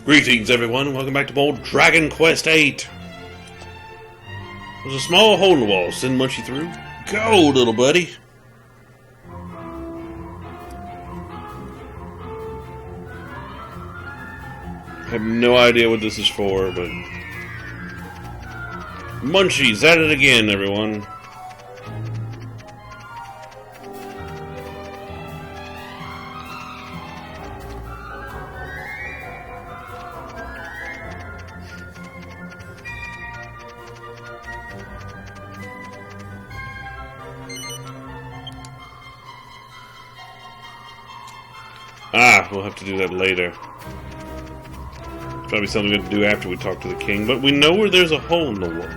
Greetings, everyone. Welcome back to more Dragon Quest VIII. There's a small hole in the wall. Send Munchie through. Go, little buddy. I have no idea what this is for, but... Munchie's at it again, everyone. We'll have to do that later. Probably something we have to do after we talk to the king, but we know where there's a hole in the wall.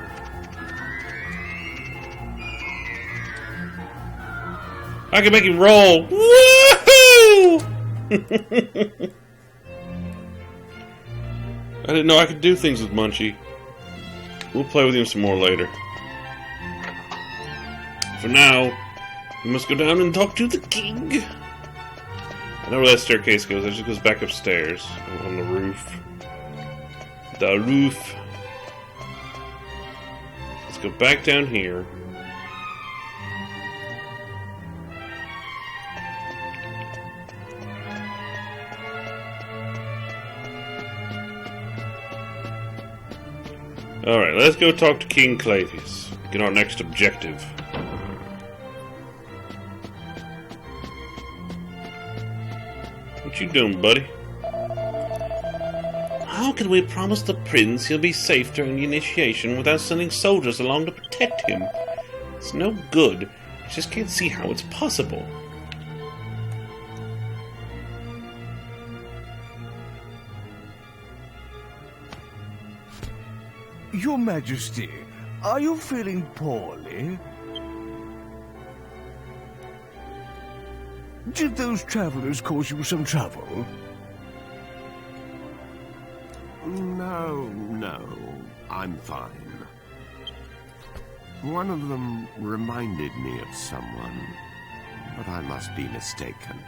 I can make him roll! Woohoo! I didn't know I could do things with Munchie. We'll play with him some more later. For now, we must go down and talk to the king. I know where that staircase goes. It just goes back upstairs. On the roof. The roof. Let's go back down here. Alright, let's go talk to King Clavius. Get our next objective. What you doing, buddy? How can we promise the prince he'll be safe during the initiation without sending soldiers along to protect him? It's no good. I just can't see how it's possible. Your Majesty, are you feeling poorly? Did those travelers cause you some trouble? No, I'm fine. One of them reminded me of someone, but I must be mistaken.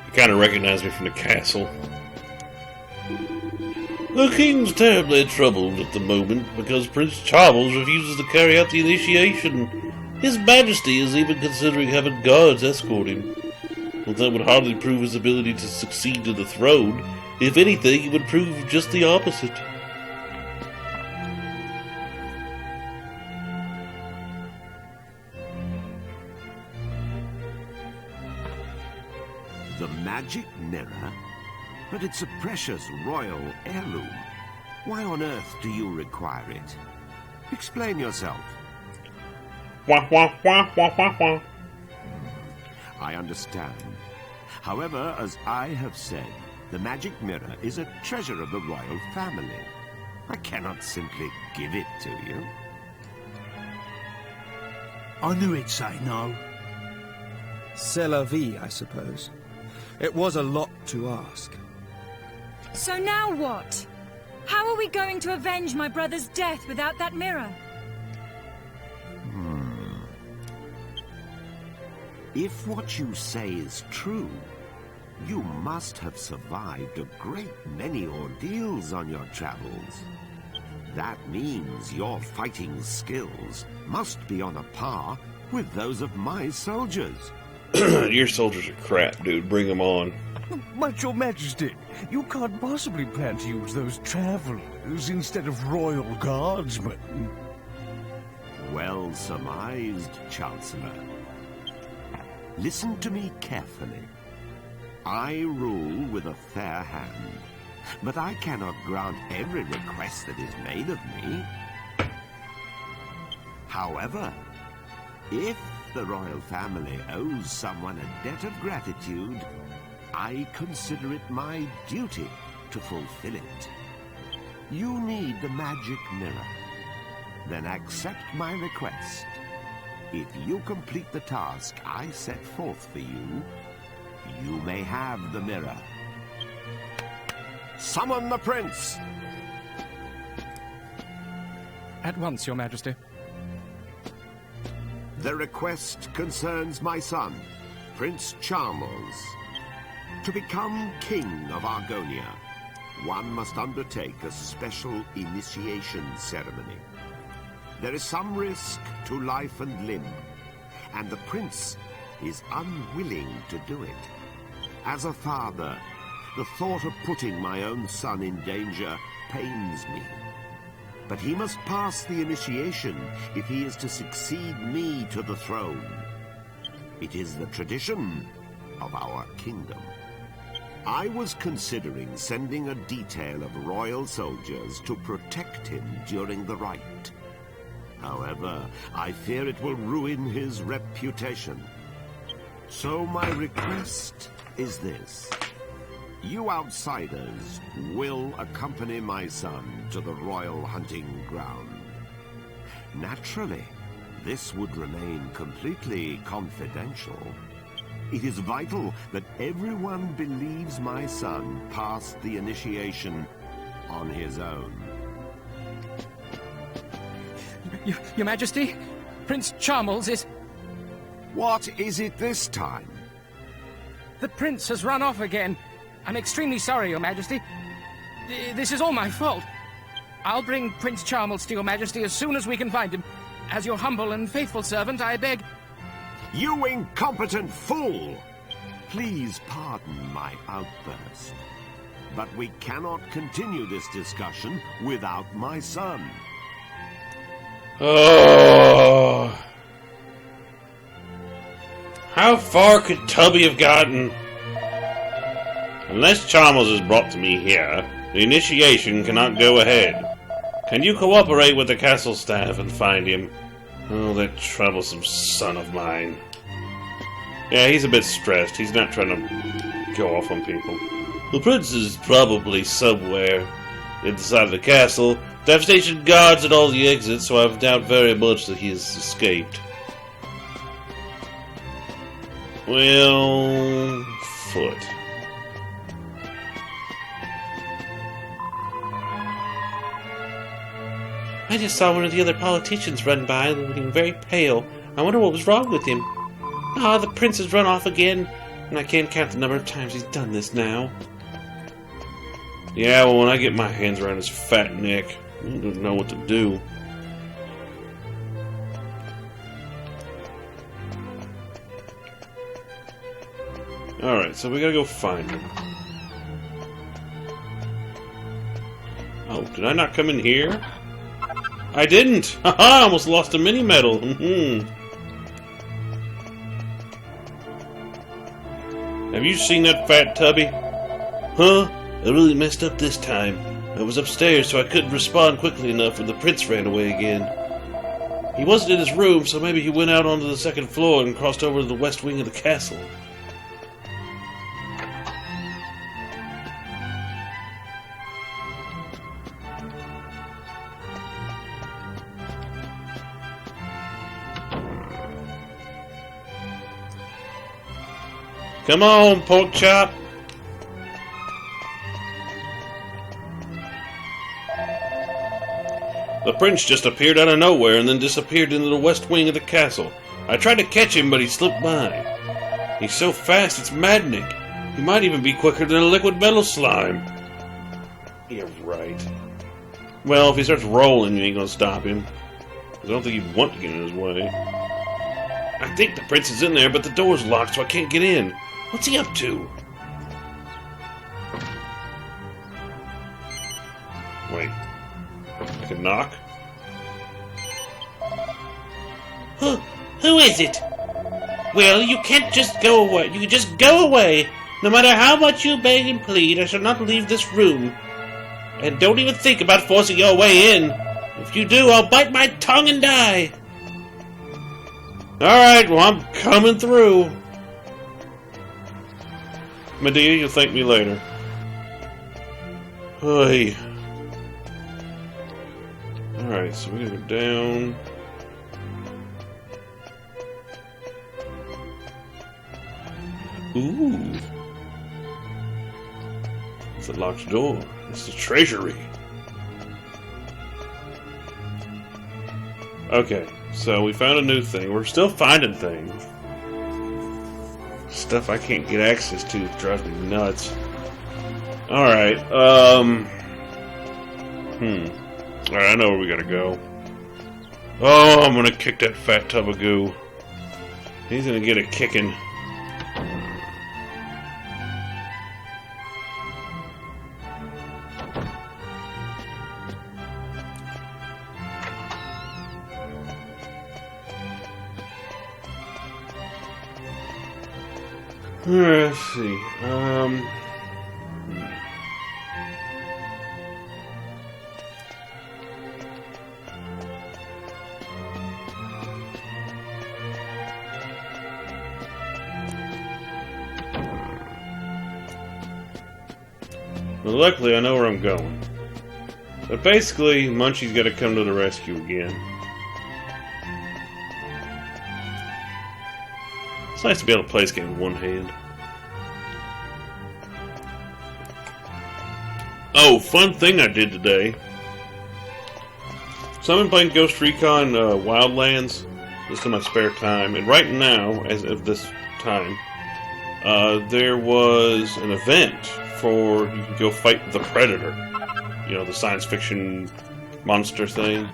You kind of recognize me from the castle. The king's terribly troubled at the moment because Prince Charmless refuses to carry out the initiation. His Majesty is even considering having guards escort him. But that would hardly prove his ability to succeed to the throne. If anything, it would prove just the opposite. The magic mirror? But it's a precious royal heirloom. Why on earth do you require it? Explain yourself. Wah, wah, wah, wah, wah, wah. I understand. However, as I have said, the magic mirror is a treasure of the royal family. I cannot simply give it to you. I knew it'd say no. C'est la vie, I suppose. It was a lot to ask. So now what? How are we going to avenge my brother's death without that mirror? If what you say is true, you must have survived a great many ordeals on your travels. That means your fighting skills must be on a par with those of my soldiers. Your soldiers are crap, dude. Bring them on. But Your Majesty, you can't possibly plan to use those travelers instead of royal guardsmen. Well surmised, Chancellor. Listen to me carefully. I rule with a fair hand, but I cannot grant every request that is made of me. However, if the royal family owes someone a debt of gratitude, I consider it my duty to fulfill it. You need the magic mirror. Then accept my request. If you complete the task I set forth for you, you may have the mirror. Summon the prince! At once, Your Majesty. The request concerns my son, Prince Charmless. To become king of Argonia, one must undertake a special initiation ceremony. There is some risk to life and limb, and the prince is unwilling to do it. As a father, the thought of putting my own son in danger pains me. But he must pass the initiation if he is to succeed me to the throne. It is the tradition of our kingdom. I was considering sending a detail of royal soldiers to protect him during the rite. However, I fear it will ruin his reputation. So my request is this. You outsiders will accompany my son to the royal hunting ground. Naturally, this would remain completely confidential. It is vital that everyone believes my son passed the initiation on his own. Your Majesty, Prince Charmless is... What is it this time? The prince has run off again. I'm extremely sorry, Your Majesty. This is all my fault. I'll bring Prince Charmless to Your Majesty as soon as we can find him. As your humble and faithful servant, I beg... You incompetent fool! Please pardon my outburst. But we cannot continue this discussion without my son. Oh. How far could Tubby have gotten? Unless Charmless is brought to me here, the initiation cannot go ahead. Can you cooperate with the castle staff and find him? Oh, that troublesome son of mine. Yeah, he's a bit stressed. He's not trying to go off on people. The prince is probably somewhere inside the castle. They have stationed guards at all the exits, so I doubt very much that he has escaped. Well, foot. I just saw one of the other politicians run by, looking very pale. I wonder what was wrong with him. Ah, the prince has run off again, and I can't count the number of times he's done this now. Yeah, well, when I get my hands around his fat neck, I don't know what to do. Alright, so we gotta go find him. Oh, did I not come in here? I didn't! Haha, I almost lost a mini medal. Have you seen that fat Tubby? Huh? I really messed up this time. I was upstairs, so I couldn't respond quickly enough when the prince ran away again. He wasn't in his room, so maybe he went out onto the second floor and crossed over to the west wing of the castle. Come on, pork chop! The prince just appeared out of nowhere and then disappeared into the west wing of the castle. I tried to catch him, but he slipped by. He's so fast, it's maddening. He might even be quicker than a liquid metal slime. You're right. Well, if he starts rolling, you ain't gonna stop him. 'Cause I don't think he'd want to get in his way. I think the prince is in there, but the door's locked, so I can't get in. What's he up to? Wait. I can knock? Who is it? Well, you can't just go away. You can just go away. No matter how much you beg and plead, I shall not leave this room. And don't even think about forcing your way in. If you do, I'll bite my tongue and die. Alright, well, I'm coming through. Medea, you'll thank me later. Hey. Alright, so we're gonna go down. Ooh. It's a locked door. It's the treasury. Okay, so we found a new thing. We're still finding things. Stuff I can't get access to drives me nuts. Alright, Alright, I know where we gotta go. Oh, I'm gonna kick that fat tub of goo. He's gonna get a kicking. Let's see. Well, luckily, I know where I'm going. But basically, Munchie's got to come to the rescue again. It's nice to be able to play this game with one hand. Oh, fun thing I did today. So I've been playing Ghost Recon Wildlands just in my spare time, and right now, as of this time, there was an event for you can go fight the Predator. You know, the science fiction monster thing.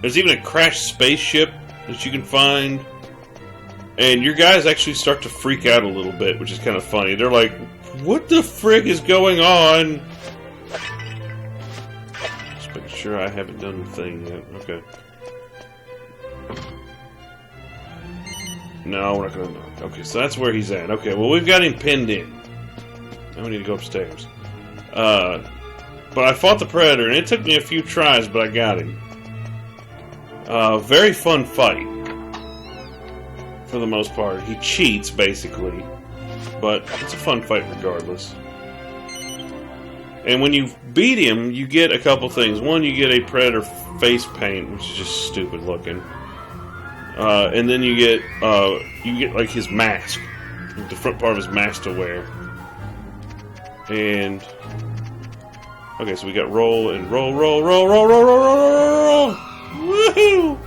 There's even a crashed spaceship that you can find. And your guys actually start to freak out a little bit, which is kind of funny. They're like, what the frig is going on? Just making sure I haven't done the thing yet. Okay. No, we're not going to. Okay, so that's where he's at. Okay, well, we've got him pinned in. Now we need to go upstairs. But I fought the Predator, and it took me a few tries, but I got him. Very fun fight. For the most part. He cheats, basically. But it's a fun fight regardless. And when you beat him, you get a couple things. One, you get a Predator face paint, which is just stupid looking. And then you get like his mask. The front part of his mask to wear. And... okay, so we got roll and roll, roll, roll, roll, roll, roll, roll, roll, roll! Woohoo!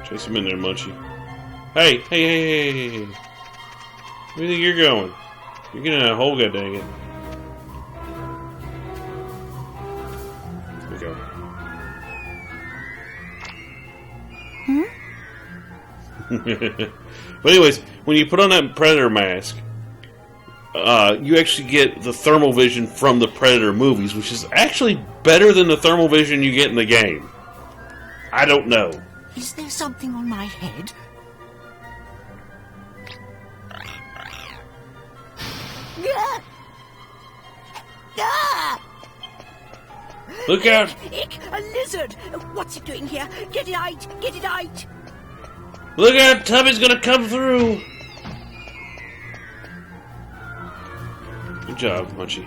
Chase him in there, Munchie. Hey, hey, hey, hey, hey, hey. Where do you think you're going? You're getting in a hole, godang it. Here we go. But anyways, when you put on that Predator mask, you actually get the thermal vision from the Predator movies, which is actually better than the thermal vision you get in the game. I don't know. Is there something on my head? Look out! Ick, a lizard! What's it doing here? Get it out! Get it out! Look out! Tubby's gonna come through! Good job, Munchie.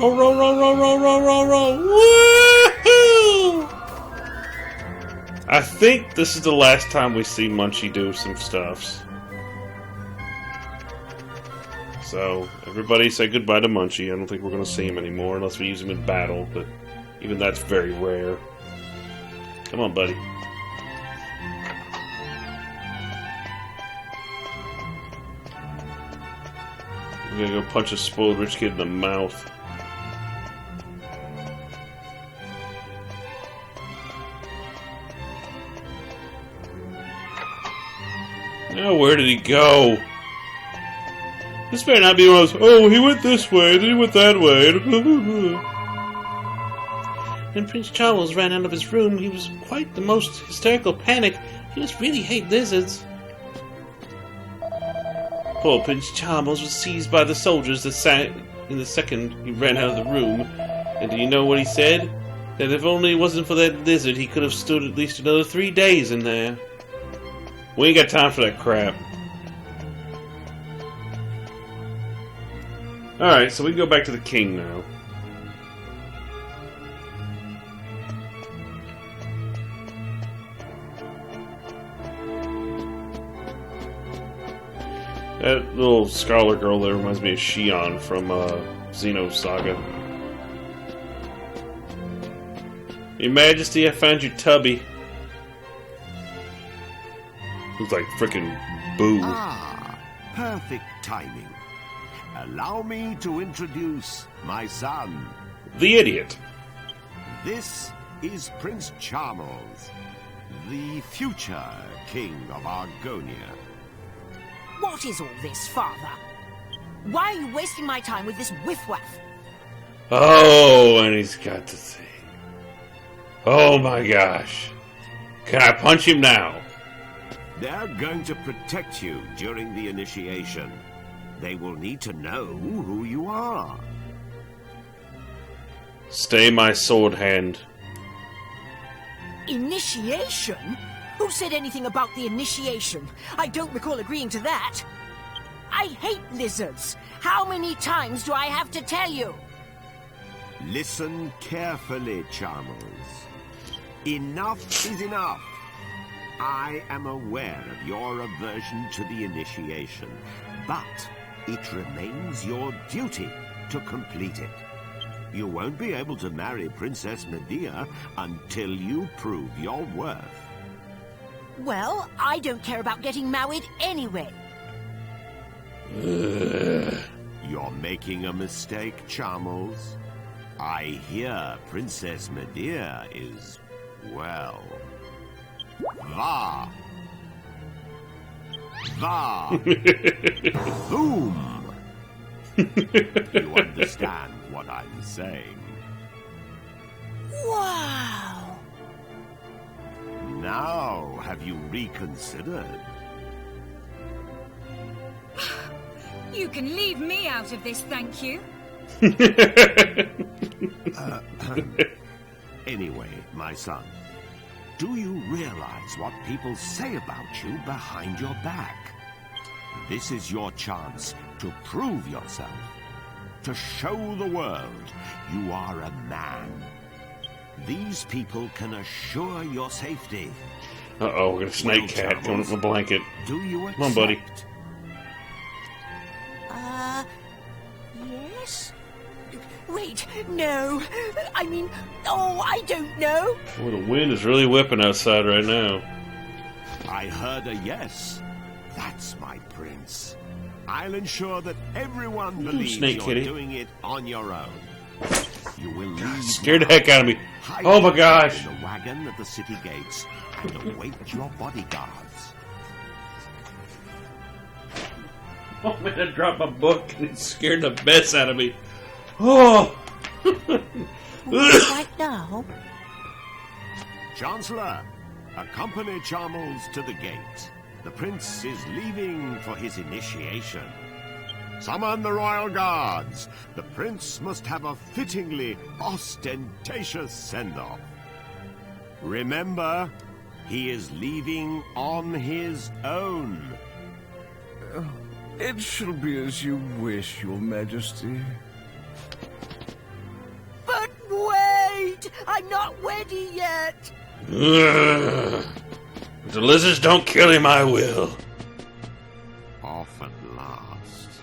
Roll, roll, roll, roll, roll, roll, roll, roll! Woohoo! I think this is the last time we see Munchie do some stuffs. So, everybody say goodbye to Munchie. I don't think we're going to see him anymore unless we use him in battle, but even that's very rare. Come on, buddy. I'm going to go punch a spoiled rich kid in the mouth. Now, where did he go? This better not be one of those, oh, he went this way, then he went that way. When Prince Charles ran out of his room, he was quite the most hysterical panic. He must really hate lizards. Poor Prince Charles was seized by the soldiers that sat in the second he ran out of the room. And do you know what he said? That if only it wasn't for that lizard, he could have stood at least another 3 days in there. We ain't got time for that crap. Alright, so we can go back to the king now. That little scholar girl there reminds me of Shion from Xeno's Saga. Your Majesty, I found your tubby. Looks like frickin' Boo. Ah, perfect timing. Allow me to introduce my son. The idiot. This is Prince Charmless, the future king of Argonia. What is all this, Father? Why are you wasting my time with this whiff-waff? Oh, and he's got to sing. Oh my gosh. Can I punch him now? They're going to protect you during the initiation. They will need to know who you are. Stay my sword hand. Initiation? Who said anything about the initiation? I don't recall agreeing to that. I hate lizards. How many times do I have to tell you? Listen carefully, Charmless. Enough is enough. I am aware of your aversion to the initiation, but it remains your duty to complete it. You won't be able to marry Princess Medea until you prove your worth. Well, I don't care about getting married anyway. You're making a mistake, Charmless. I hear Princess Medea is, well, boom. You understand what I'm saying? Wow! Now, have you reconsidered? You can leave me out of this, thank you. Anyway, my son, do you realize what people say about you behind your back? This is your chance to prove yourself, to show the world you are a man. These people can assure your safety. Uh-oh, we're gonna snake cat going up my blanket. Do you accept? Come on, buddy. Yes? Wait, no. I mean, oh, I don't know. Well, the wind is really whipping outside right now. I heard a yes. That's my prince. I'll ensure that everyone believes Snake you're Kitty. doing it on your own. You will leave Scared the heck out of me. hide Oh my gosh. in the wagon at the city gates and await your bodyguards. Oh man, I dropped my book and it scared the mess out of me. Oh! Right now? Chancellor, accompany Charmless to the gate. The prince is leaving for his initiation. Summon the royal guards. The prince must have a fittingly ostentatious send-off. Remember, he is leaving on his own. It shall be as you wish, Your Majesty. But wait! I'm not ready yet! If the lizards don't kill him, I will. Off at last.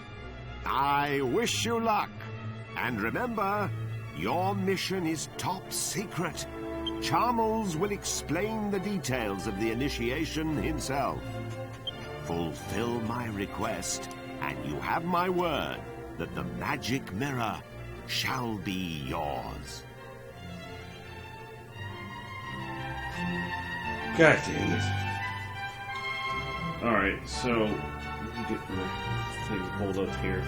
I wish you luck. And remember, your mission is top secret. Charmless will explain the details of the initiation himself. Fulfill my request, and you have my word that the magic mirror shall be yours. God dang it. Alright, so let me get the thing pulled up here.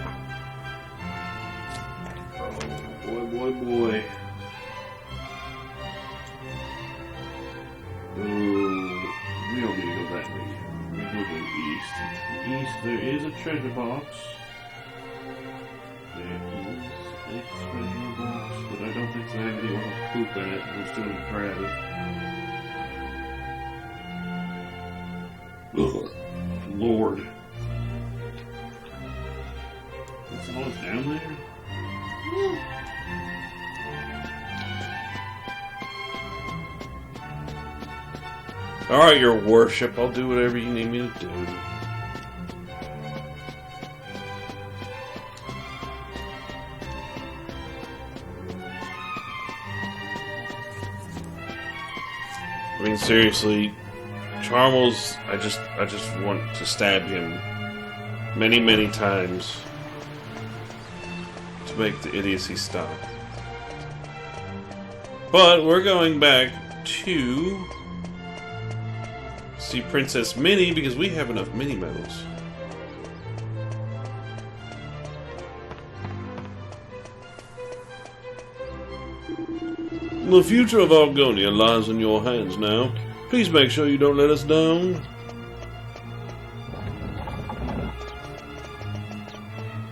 Oh, boy. Ooh, we don't need to go that way. We go to the east. To the east, there is a treasure box. There is a treasure box, but I don't think so. I have anyone to poop in it. We're still gonna grab it. Ugh. Lord. That's all that's down there? Alright, your worship. I'll do whatever you need me to do. mean, seriously, Charmless, I just want to stab him many, many times to make the idiocy stop. But we're going back to see Princess Minnie because we have enough Minnie medals. The future of Argonia lies in your hands now. Please make sure you don't let us down.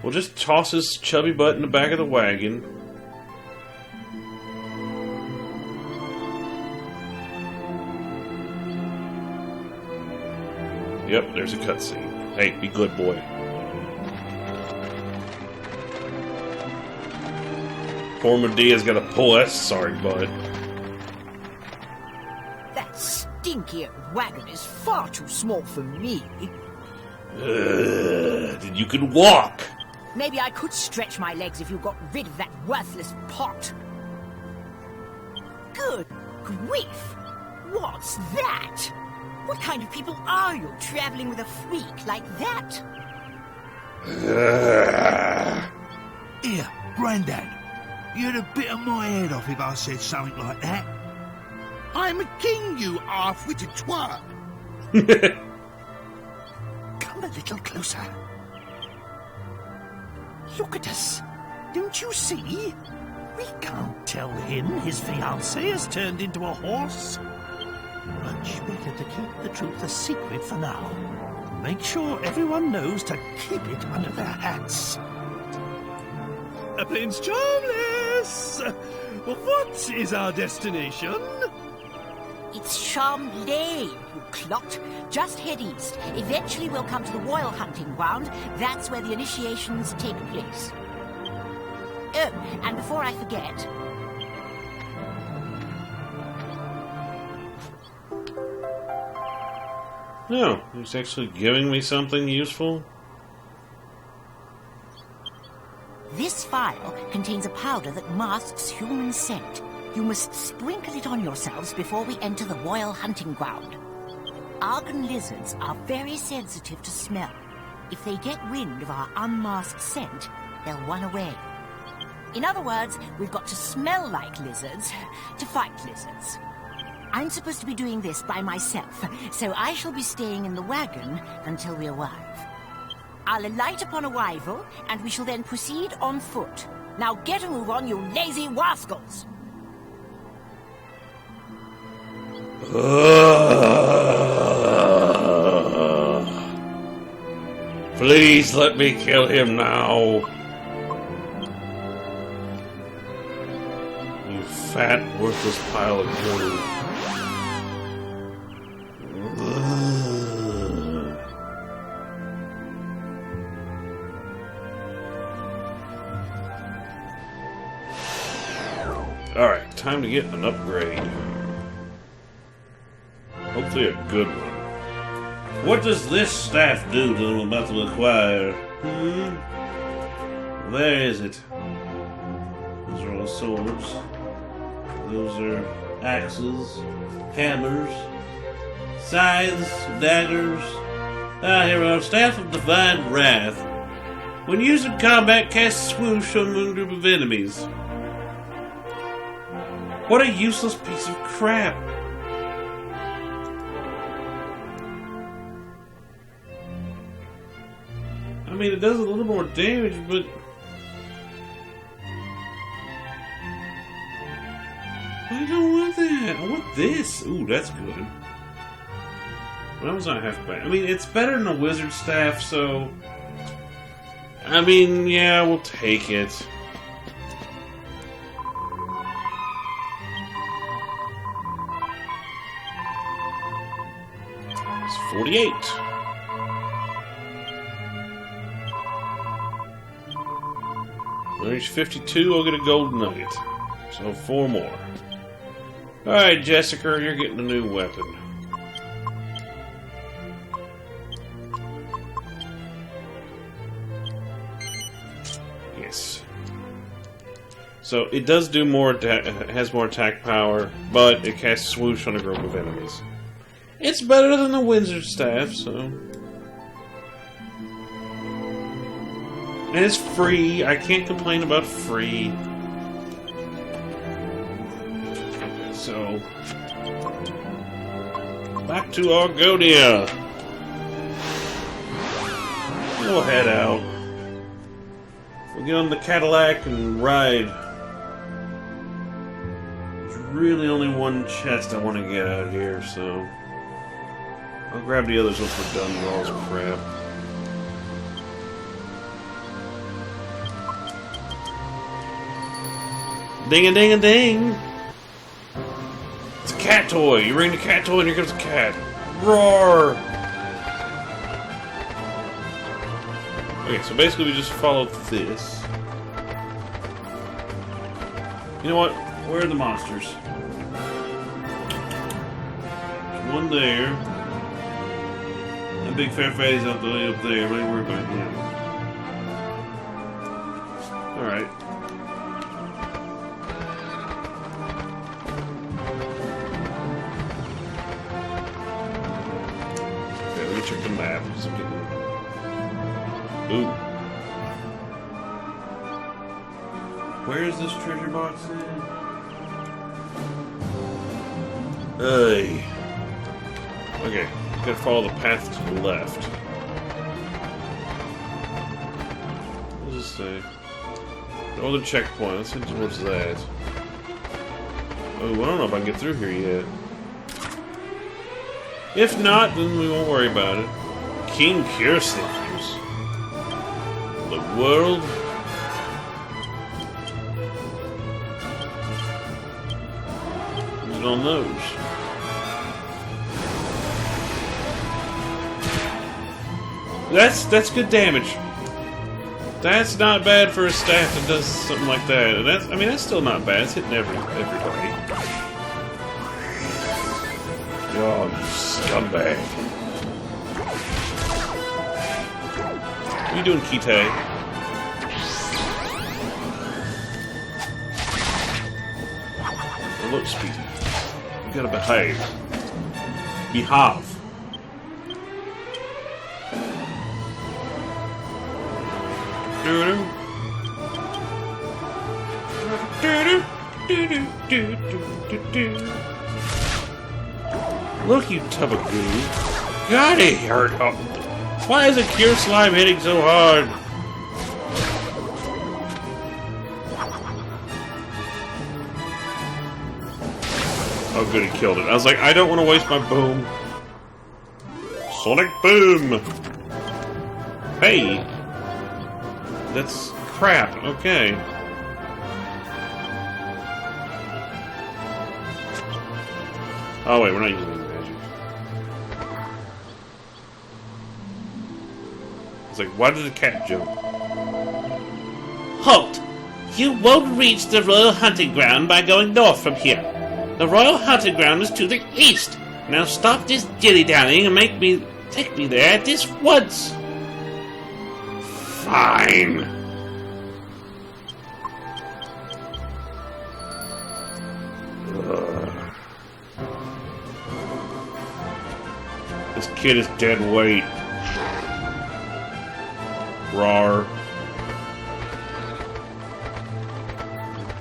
We'll just toss his chubby butt in the back of the wagon. Yep, there's a cutscene. Hey, be good, boy. Poor Medea's got to pull that sorry butt. That stinky old wagon is far too small for me. Then you can walk. Maybe I could stretch my legs if you got rid of that worthless pot. Good grief! What's that? What kind of people are you, traveling with a freak like that? Here, Grandad. You'd have bitten my head off if I said something like that. I'm a king, you half-witted twat. Come a little closer. Look at us. Don't you see? We can't tell him his fiancée has turned into a horse. Much better to keep the truth a secret for now. Make sure everyone knows to keep it under their hats. Prince Charmless! What is our destination? It's Charmless, you clot. Just head east. Eventually we'll come to the royal hunting ground. That's where the initiations take place. Oh, and before I forget... No, he's actually giving me something useful. This vial contains a powder that masks human scent. You must sprinkle it on yourselves before we enter the royal hunting ground. Argon lizards are very sensitive to smell. If they get wind of our unmasked scent, they'll run away. In other words, we've got to smell like lizards to fight lizards. I'm supposed to be doing this by myself, so I shall be staying in the wagon until we arrive. I'll alight upon arrival, and we shall then proceed on foot. Now get a move on, you lazy rascals! Please let me kill him now. You fat, worthless pile of goo. Alright, time to get an upgrade. Hopefully a good one. What does this staff do that I'm about to acquire? Where is it? Those are all swords. Those are axes, hammers, scythes, daggers. Ah, here we are. Staff of Divine Wrath. When used in combat, cast swoosh on one group of enemies. What a useless piece of crap. I mean, it does a little more damage, but... I don't want that. I want this. Ooh, that's good. That was not half bad. I mean, it's better than a wizard staff, so... I mean, yeah, we'll take it. It's 48. When I reach 52, I'll get a gold nugget. So 4 more. Alright, Jessica, you're getting a new weapon. Yes. So it does do more, has more attack power, but it casts swoosh on a group of enemies. It's better than the wizard staff, so. And it's free. I can't complain about free. So, back to Argonia. We'll head out. We'll get on the Cadillac and ride. There's really only one chest I want to get out of here, so I'll grab the others once we're done with all this crap. Ding-a-ding-a-ding! It's a cat toy! You ring the cat toy and here comes a cat. Roar! Okay, so basically we just followed this. You know what? Where are the monsters? There's one there. That big fat fatty's out the way up there. Don't worry about him. Alright. Okay, let me check the map. Ooh. Where is this treasure box in? Hey. Okay, gotta follow the path to the left. What does this say? No other checkpoint. Let's head towards that. Oh, I don't know if I can get through here yet. If not, then we won't worry about it. King Cure Slimes. The world. Use it on those. That's good damage. That's not bad for a staff that does something like that. And that's, I mean, that's still not bad. It's hitting everybody. Oh, you scumbag. What are you doing, Kite? Oh, look, Speedy. You gotta behave. Behave. Look, you tub of goo. God, it hurt. Oh. Why is a Cure Slime hitting so hard? Oh, good, he killed it. I was like, I don't want to waste my boom. Sonic Boom! Hey! That's crap. Okay. Oh, wait, we're not using any magic. It's like, why did the cat jump? Halt! You won't reach the Royal Hunting Ground by going north from here. The Royal Hunting Ground is to the east. Now stop this dilly-dallying and take me there at this once. Fine. This kid is dead weight. Rawr.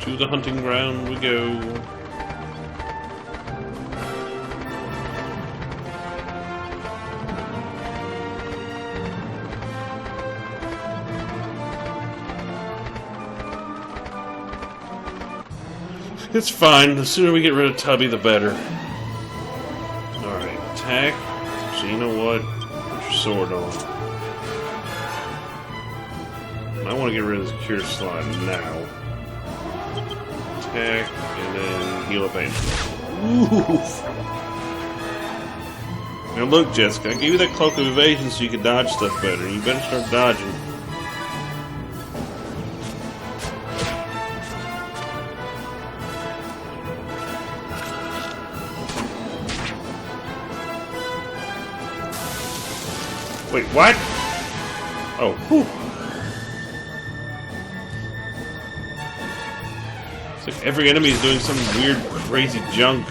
To the hunting ground we go. It's fine. The sooner we get rid of Tubby, the better. Alright, attack. So you know what? Put your sword on. I want to get rid of this Cure Slime now. Attack, and then heal up Angela. Oof! Now look, Jessica, I gave you that Cloak of Evasion so you can dodge stuff better. You better start dodging. Wait, what? Oh, whew. It's like every enemy is doing some weird, crazy junk.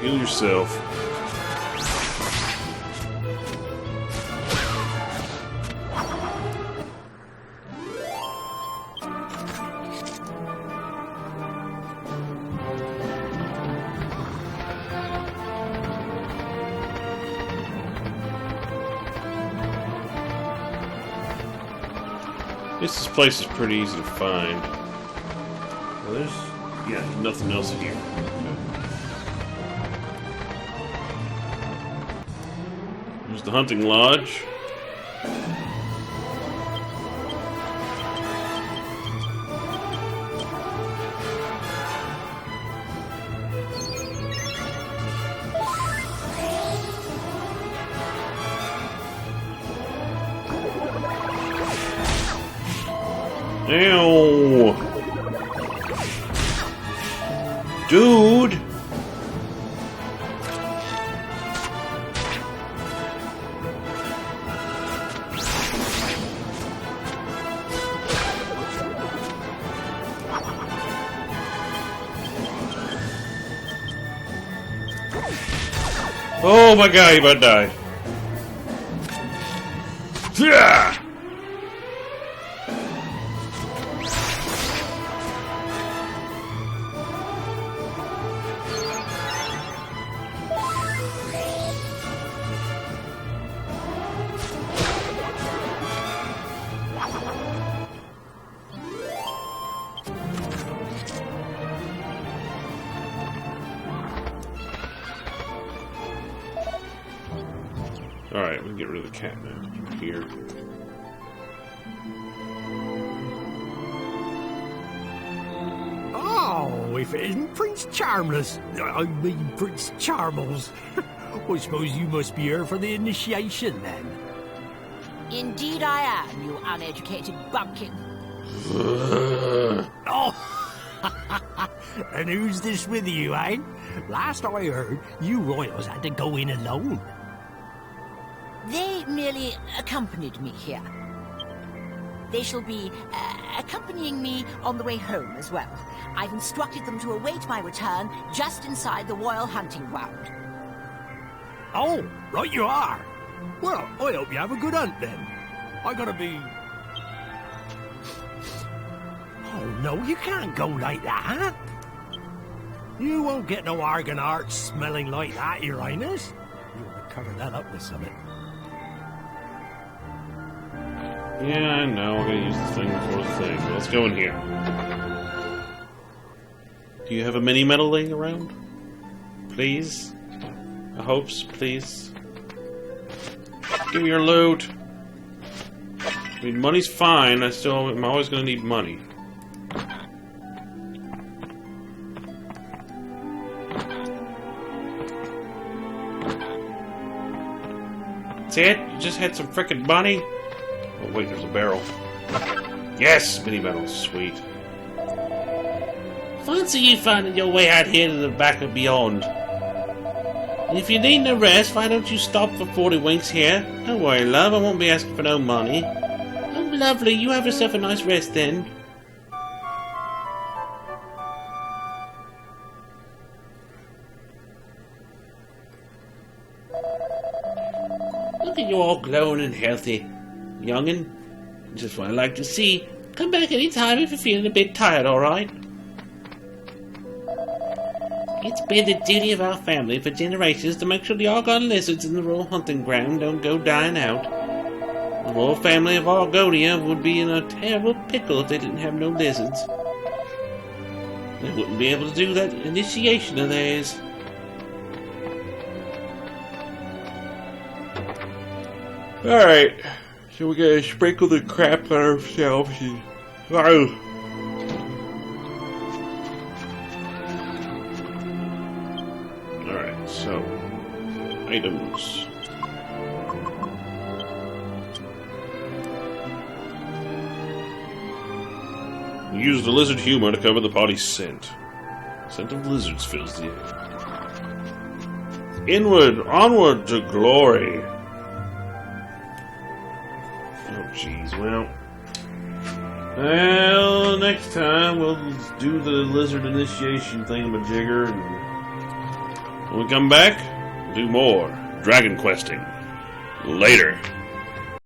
Heal yourself. This place is pretty easy to find. Well, there's nothing else here. There's the hunting lodge. Ew! Dude! Oh my god, he about died. Yeah! Alright, we can get rid of the cat now. From here. Oh, if it isn't Prince Charmless. I mean Prince Charmless. I suppose you must be here for the initiation, then. Indeed I am, you uneducated bumpkin. Oh! And who's this with you, eh? Last I heard, you royals had to go in alone. They merely accompanied me here. They shall be accompanying me on the way home as well. I've instructed them to await my return just inside the royal hunting ground. Oh, right you are. Well, I hope you have a good hunt then. I gotta be... Oh no, you can't go like that. You won't get no argan art smelling like that, Your Highness. You'll cover that up with something. Yeah, I know. I'm gonna use the thing before the thing. Let's go in here. Do you have a mini medal laying around? Please? A hopes, please? Give me your loot. I mean, money's fine. I'm always gonna need money. That's it? You just had some frickin' money? Oh wait, there's a barrel. Yes! Mini medals, sweet. Fancy you finding your way out here to the back and beyond. And if you need no rest, why don't you stop for 40 winks here? Don't worry, love, I won't be asking for no money. Oh, lovely, you have yourself a nice rest then. Look at you all glowing and healthy. Youngin', just what I like to see. Come back any time if you're feeling a bit tired, alright? It's been the duty of our family for generations to make sure the Argon lizards in the royal hunting ground don't go dying out. The royal family of Argonia would be in a terrible pickle if they didn't have no lizards. They wouldn't be able to do that initiation of theirs. Alright. So we gotta sprinkle the crap on ourselves and... Oh. Alright, so... items. Use the lizard humor to cover the body's scent. Scent of lizards fills the air. Inward, onward to glory. Oh, jeez. Well, next time we'll do the lizard initiation thingamajigger, and when we come back, we'll do more Dragon Questing. Later.